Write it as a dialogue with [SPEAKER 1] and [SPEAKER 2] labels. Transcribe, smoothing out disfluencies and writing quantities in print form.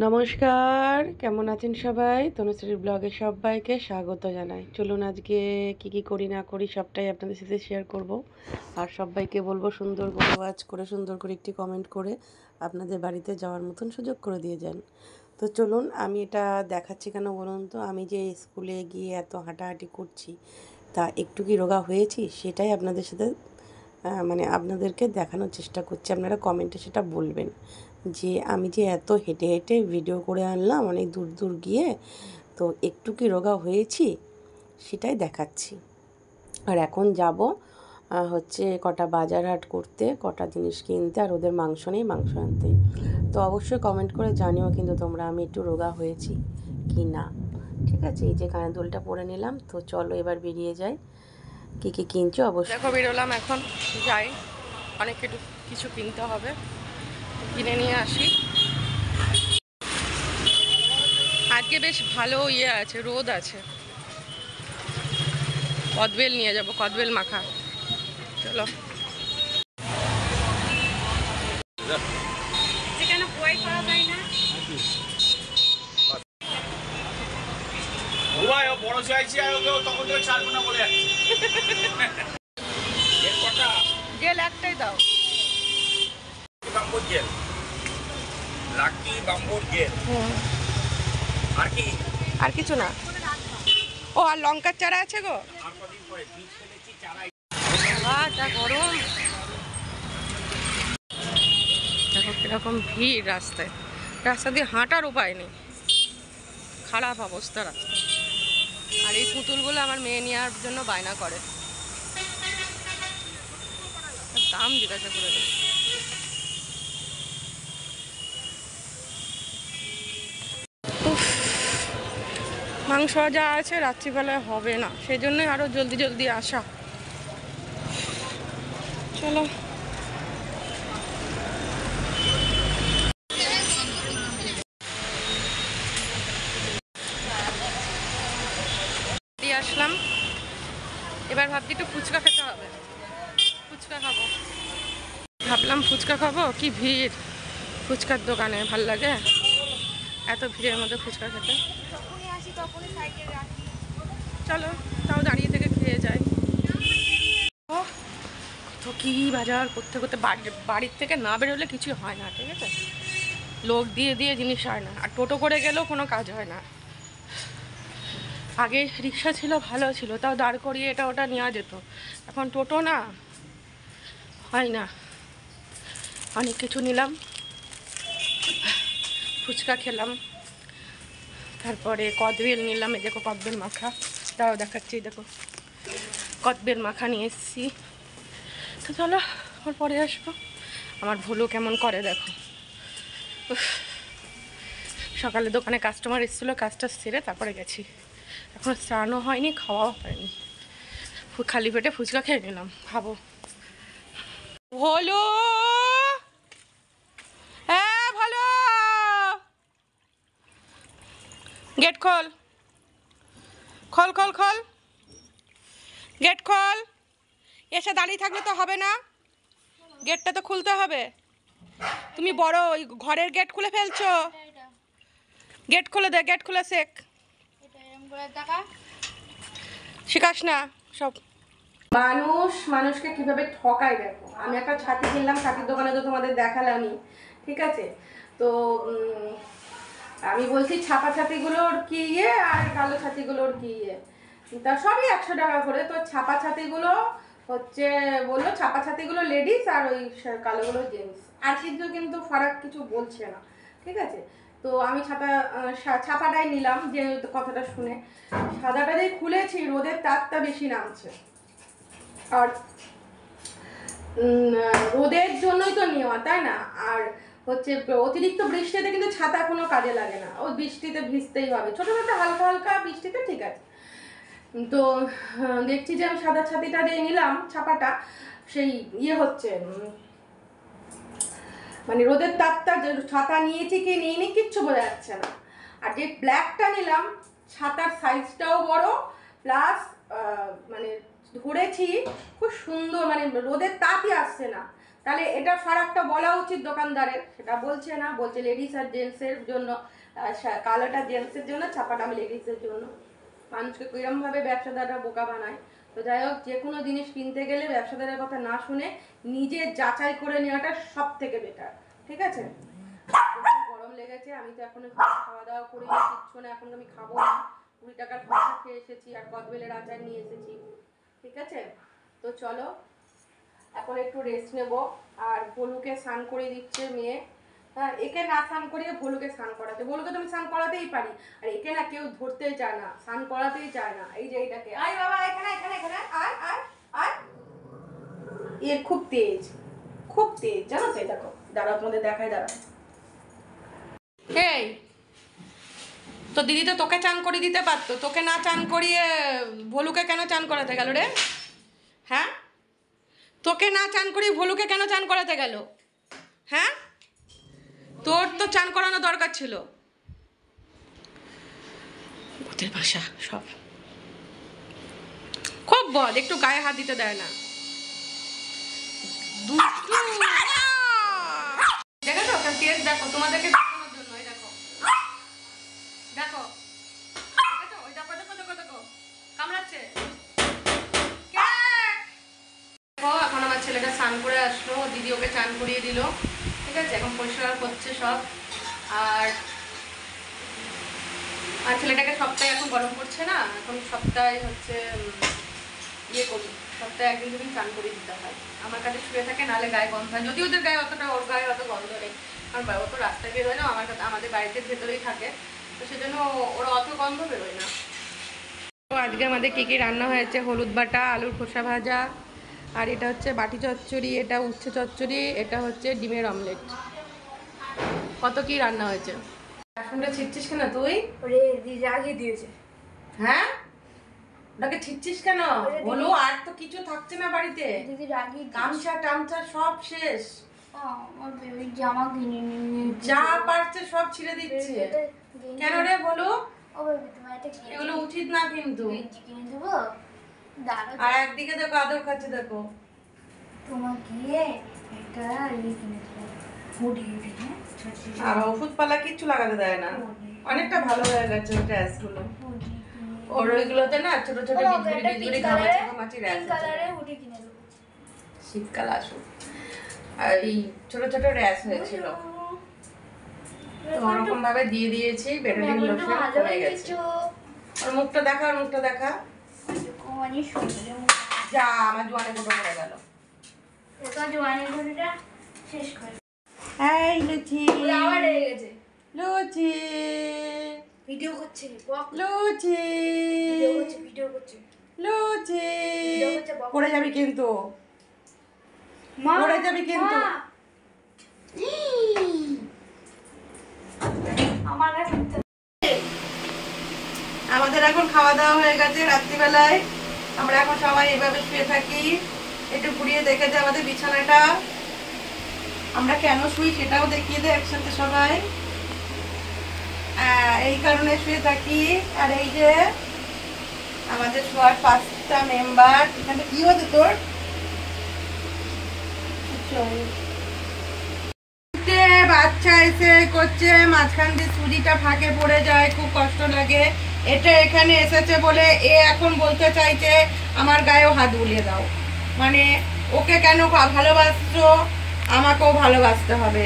[SPEAKER 1] নমস্কার, কেমন আছেন সবাই? তনুশ্রীর ব্লগে সবাইকে স্বাগত জানাই। চলুন আজকে কি করি না করি সবটাই আপনাদের সাথে শেয়ার করব। আর সবাইকে বলবো সুন্দর করে ওয়াচ করে সুন্দর করে একটি কমেন্ট করে আপনাদের বাড়িতে যাওয়ার মতন সুযোগ করে দিয়ে যান। তো চলুন, আমি এটা দেখাচ্ছি কেন বলুন তো, আমি যে স্কুলে গিয়ে এত হাঁটাহাঁটি করছি তা একটু কি রোগা হয়েছি সেটাই আপনাদের সাথে মানে আপনাদেরকে দেখানোর চেষ্টা করছি। আপনারা কমেন্টে সেটা বলবেন যে আমি যে এত হেঁটে হেঁটে ভিডিও করে আনলাম অনেক দূর দূর গিয়ে, তো একটু কি রোগা হয়েছি সেটাই দেখাচ্ছি। আর এখন যাব হচ্ছে কটা বাজার হাট করতে, কটা জিনিস কিনতে, আর ওদের মাংস নেই, মাংস আনতে। তো অবশ্যই কমেন্ট করে জানিও কিন্তু তোমরা আমি একটু রোগা হয়েছি কি না। ঠিক আছে, এই যে কানের দুলটা পরে নিলাম। তো চলো এবার বেরিয়ে যাই। কী কী কিনছো অবশ্যই
[SPEAKER 2] দেখো, বেরোলাম এখন, যাই। অনেক কিছু কিনতে হবে, কিনে নিয়ে আসি। আজকে বেশ ভালো আছে, রোদ আছে। কদবেল নিয়ে যাব, কদবেল মাখা। চলো।
[SPEAKER 3] বড় চাইছি আর তখন থেকে ছাড়বো না বলে
[SPEAKER 2] জেল একটাই দাও।
[SPEAKER 3] বাম্বুর জেল, লাকি বাম্বুর জেল। আর কি?
[SPEAKER 2] আর কিছু না। ও, আর লঙ্কার চারা আছে গো। যা গরম। দেখো কিরকম ভিড় রাস্তায়। রাস্তা দিয়ে হাঁটার উপায় নেই, খারাপ অবস্থা রাস্তা। আর এই পুতুলগুলো আমার মেয়ে নেওয়ার জন্য বায়না করে। দাম জিজ্ঞাসা করে দেয়। মাংস যা আছে রাত্রিবেলায় হবে না, সেই জন্যই আরো জলদি জলদি আসা। চলো। আসলাম, এবার ভাবছি একটু ফুচকা খেতে হবে। ফুচকা খাবো, ভাবলাম ফুচকা খাবো। কি ভিড় ফুচকার দোকানে, ভাল লাগে এত ভিড়ের মধ্যে ফুচকা খেতে। চলো, তাও দাঁড়িয়ে থেকে খেয়ে যাই। ও, কত কি বাজার করতে করতে বাড়ির থেকে না বেরোলে কিছু হয় না। ঠিক আছে, লোক দিয়ে দিয়ে জিনিস হয় না, আর টোটো করে গেলেও কোনো কাজ হয় না। আগে রিক্সা ছিল, ভালো ছিল, তাও দাঁড় করিয়ে এটা ওটা নেওয়া যেত। এখন টোটো না, হয় না। অনেক কিছু নিলাম, ফুচকা খেলাম, তারপরে কদবেল নিলাম। এই দেখো কদবেল মাখা, তাও দেখাচ্ছি। দেখো কদবেল মাখা নিয়ে এসেছি। তো চলো, আমার পরে আসবো। আমার ভুলু কেমন করে দেখো। সকালে দোকানে কাস্টমার এসেছিলো, কাজটা সেরে তারপরে গেছি। এখন স্নানও হয়নি, খাওয়াও হয়নি, খালি পেটে ফুচকা খেয়ে নিলাম। ভাবো। ভোলু, হ্যাঁ ভালো, গেট খোল, খোল খোল খোল, গেট খোল। এসে দাঁড়িয়ে থাকলে তো হবে না, গেটটা তো খুলতে হবে। তুমি বড় ওই ঘরের গেট খুলে ফেলছো। গেট খুলে দে, গেট খুলে শেখ। শিখাস না সব। মানুষকে কিভাবে ঠকায় দেখো। আমি একটা ছাতি কিনলাম, ছাতির দোকানে তো তোমাদের দেখালামই। ঠিক আছে, তো আমি বলছি ছাপা ছাতিগুলোর কি আর কালো ছাতিগুলোর কি তা সবই 100 টাকা করে। তো ছাপা ছাতিগুলো হচ্ছে, বললো ছাপা ছাতিগুলো লেডিস আর ওই কালোগুলো জেন্টস। আর কিন্তু ফারাক কিছু বলছে না। ঠিক আছে, তো আমি ছাপাটাই নিলাম, যে কথাটা শুনে। সাদাটা দিয়ে খুলেছি, রোদের তাপটা বেশি নামছে। আর রোদের জন্যই তো নেওয়া, তাই না? আর হচ্ছে অতিরিক্ত বৃষ্টিতে কিন্তু ছাতা কোনো কাজে লাগে না, ওই বৃষ্টিতে ভিজতেই হবে। ছোটোখাটো হালকা হালকা বৃষ্টিতে ঠিক আছে। তো দেখছি যে আমি সাদা ছাতিটা দিয়ে নিলাম, ছাপাটা সেই হচ্ছে, মানে রোদের তাপটা, যে ছাতা নিয়েছি কি নিইনি কিচ্ছু বোঝা যাচ্ছে না। আর যে ব্ল্যাকটা নিলাম, ছাতার সাইজটাও বড়, প্লাস মানে ধরেছি খুব সুন্দর, মানে রোদের তাপই আসছে না। তাহলে এটা ফারাকটা বলা উচিত দোকানদারের, সেটা বলছে না, বলছে লেডিস আর জেন্টসের জন্য, কালোটা জেন্টসের জন্য, ছাপাটা আমি লেডিসের জন্য। মানুষকে কিরমভাবে ব্যবসাদাররা বোকা বানায়। তো যাই হোক, যে কোনো জিনিস কিনতে গেলে ব্যবসাদারের কথা না শুনে নিজে যাচাই করে নেওয়াটা সব থেকে বেটার, ঠিক আছে? গরম লেগেছে, আমি তো এখন খাওয়া দাওয়া করিনি, কিচ্ছু না, এখন আমি খাবো না। 20 টাকার খরচা খেয়ে এসেছি আর কদবেলের আচার নিয়ে এসেছি, ঠিক আছে? তো চলো এখন একটু রেস্ট নেব। আর ভলুকে স্নান করে দিচ্ছে মেয়ে। হ্যাঁ, একে না স্নান করিয়ে ভলুকে স্নান করাতে, ভলুকে তুমি স্নান করাতেই পারি, আর একে না কেউ ধরতেই চায় না, স্নান করাতেই চায় না। এই যে এইটাকে, আয় বাবা এখানে এখানে এখানে আয় আয় আয়। এ খুব তেজ, খুব তেজ, জানো তো? দেখো, দাঁড়াও তোমাদের দেখায়, দাঁড়াও। এই তো দিদি তো তোকে চান করিয়ে দিতে পারতো, তোকে না চান করিয়ে ভলুকে কেন চান করাতে গেল রে? হ্যাঁ, তোকে না চান করিয়ে ভলুকে কেন চান করাতে গেল? হ্যাঁ, তোর তো চান করানো দরকার ছিল। ওদের ভাষা সব খুব বদ, একটু গায়ে হাত দিতে দেয় না। দেখো তো ওখানে তেজ, দেখো তোমাদেরকে দেখানোর জন্য। এই দেখো দেখো, দেখো ওই দেখো দেখো দেখো দেখো কামড়াচ্ছে। এখন আমার ছেলেটা স্নান করে আসলো, দিদি ওকে চান করিয়ে দিল, ঠিক আছে? এখন পরিষ্কার করছে সব। আর ছেলেটাকে সপ্তাহে এখন গরম করছে না, এখন সপ্তাহে হচ্ছে ইয়ে করি, সপ্তাহে একদিন দুদিন চান করিয়ে দিতে হয়। আমার কাছে শুয়ে থাকে, নাহলে গায়ে গন্ধ হয়। যদি ওদের গায়ে অতটা, ওর গায়ে অত গন্ধ নেই, কারণ ও তো রাস্তায় বেরোয় না, আমাদের বাড়িতে ভেতরেই থাকে, তো সেজন্য ওরা অত গন্ধ বেরোয় না। তো আজকে আমাদের কী কী রান্না হয়েছে: হলুদ বাটা, আলুর খোসা ভাজা, আর এটা হচ্ছে বাটি চচ্চড়ি, এটা উচ্ছে চচ্চড়ি, এটা হচ্ছে ডিমের অমলেট। কত কি রান্না হয়েছে। বাসনটা ছিটছিস কেন তুই?
[SPEAKER 4] ওরে দিদি রাগিয়ে দিয়েছে।
[SPEAKER 2] হ্যাঁ, ওটাকে ছিটছিস কেন? বলো, আর তো কিছু থাকছে না বাড়িতে,
[SPEAKER 4] দিদি রাগিয়ে
[SPEAKER 2] গামছা টামছা সব শেষ,
[SPEAKER 4] আমার বেবি জামা কিনে নিয়ে
[SPEAKER 2] যা পারছে সব ছিঁড়ে দিচ্ছে। কেন রে বলো?
[SPEAKER 4] ও বেবি তোমার একটা
[SPEAKER 2] এগুলো উচিত না কিন্তু।
[SPEAKER 4] গেঞ্জি কিনে দেবো, দাদা
[SPEAKER 2] আর একদিকে দেখো আদর খাচ্ছে, দেখো।
[SPEAKER 4] তোমার গিয়ে একটা ইয়ে কিনে দেবো, হুডি হুডি। হ্যাঁ,
[SPEAKER 2] আর ওষুধ পালা কিচ্ছু লাগাতে দেয় না, অনেকটা ভালো হয়ে গেছে ওই ড্রেসগুলো।
[SPEAKER 4] হুডি
[SPEAKER 2] ওর ওইগুলোতে না ছোট ছোট বিজলি ঘামাচি র্যাশ আছে।
[SPEAKER 4] কালারের হুডি কিনে দেবো।
[SPEAKER 2] শীতকাল আসুক। আর এই ছোট ছোট র্যাশ হয়েছিল, তো ওরকম ভাবে দিয়ে দিয়েছি, বেটাডিন লোশন কমে গেছে। ওর মুখটা দেখা, ওর মুখটা দেখা।
[SPEAKER 4] মানে সুন্দর
[SPEAKER 2] যা, আমার জোয়ানে গুলো পড়ে গেল।
[SPEAKER 4] ওটা জোয়ানের ঘড়িটা শেষ করে
[SPEAKER 2] এই লুচি,
[SPEAKER 4] আবার রেগে গেছে।
[SPEAKER 2] লুচি,
[SPEAKER 4] ভিডিও করছে, বক
[SPEAKER 2] লুচি,
[SPEAKER 4] ভিডিও করছে, ভিডিও করছে।
[SPEAKER 2] লুচি।
[SPEAKER 4] ভিডিও করছে, বক।
[SPEAKER 2] পড়ে যাবি কিন্তু, পড়ে যাবি কিন্তু।
[SPEAKER 4] আমার কাছে
[SPEAKER 2] আমাদের এখন খাওয়া দাওয়া হয়ে গেছে রাত্রিবেলায়। আমরা এখন সবাই এভাবে শুয়ে থাকি। একটু ঘুরিয়ে দেখে যে আমাদের বিছানাটা, আমরা কেন শুই সেটাও দেখিয়ে দেয় একসাথে সবাই। এই কারণে শুয়ে থাকি। আর এই যে আমাদের শোয়ার 5টা মেম্বার। এখানে কি হচ্ছে তোর? বাচ্চা এসে করছে, মাঝখান দিয়ে সুজিটা ফাঁকে পড়ে যায়, খুব কষ্ট লাগে। এটা এখানে এসেছে বলে এ এখন বলতে চাইছে আমার গায়েও হাত বুলিয়ে দাও, মানে ওকে কেন ভালোবাসছো, আমাকেও ভালোবাসতে হবে।